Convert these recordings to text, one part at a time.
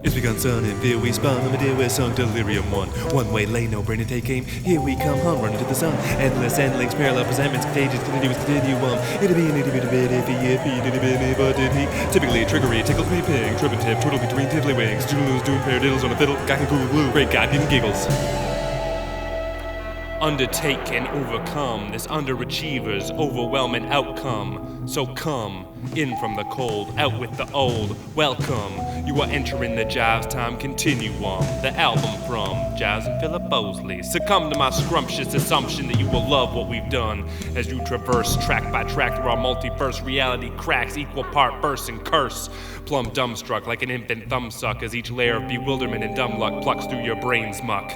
It's begun sun and fear we spun, the dear we're sung delirium one way lane, no brain to take aim. Here we come, hum, running to the sun. Endless end links, parallel presentments, contagious, continuous continuum. It'll be an itty bitty bit if he did but did he? Typically trickery, tickles me ping, trip and tip, twiddle between tiddlywinks, doodles doing paradiddles on a fiddle, gackagoo glue, great goddamn giggles. Undertake and overcome this underachiever's overwhelming outcome. So come in from the cold, out with the old. Welcome, you are entering the Jives Time Continuum, the album from Jives and Philip Bosley. Succumb to my scrumptious assumption that you will love what we've done as you traverse track by track through our multiverse reality cracks, equal part burst and curse. Plumb dumbstruck like an infant thumbsuck as each layer of bewilderment and dumb luck plucks through your brain's muck.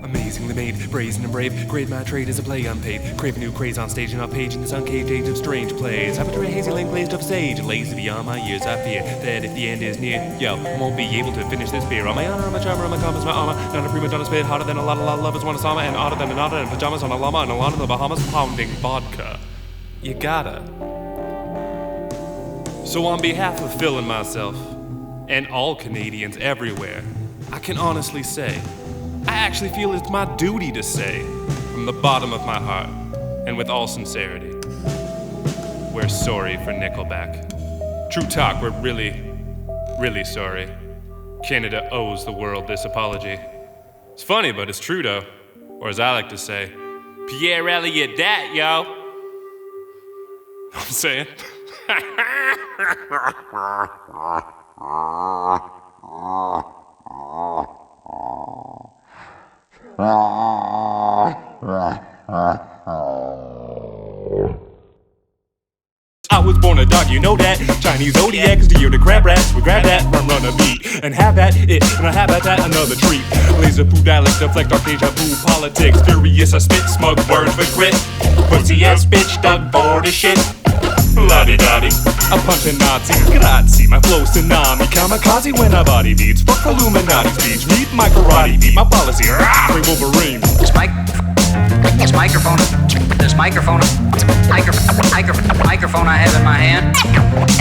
Amazingly made, brazen and brave, grade my trade as a play unpaid. Crave a new craze on stage and off page in this uncaged age of strange plays. Have a hazy lane glazed up sage, lazy beyond my years. I fear that if the end is near, yo, I won't be able to finish this beer. On my honor, on my charmer, on my compass, my armor. Not a prima donna spit, hotter than a lot of lovers want a summer, and hotter than an otter in pajamas on a llama and a lot in the Bahamas pounding vodka. You gotta. So on behalf of Phil and myself, and all Canadians everywhere, I can honestly say, I actually feel it's my duty to say, from the bottom of my heart, and with all sincerity, we're sorry for Nickelback. True talk, we're really sorry. Canada owes the world this apology. It's funny, but it's true though, or as I like to say, Pierre Elliott dat, yo. Know what I'm saying? I was born a dog, you know that. Chinese zodiac is the year to crab rats. We grab that, run a beat, and have at it, and I have at that another treat. Laser food dialects deflect our deja vu politics. Furious, I spit smug words with grit. Pussy ass bitch, dug bored as shit. La-di-da-di, I punch a Nazi, grazie. My flow tsunami, kamikaze when I body beats. Fuck Illuminati speech, meet my karate beat. My policy, bring Wolverine. This microphone I have in my hand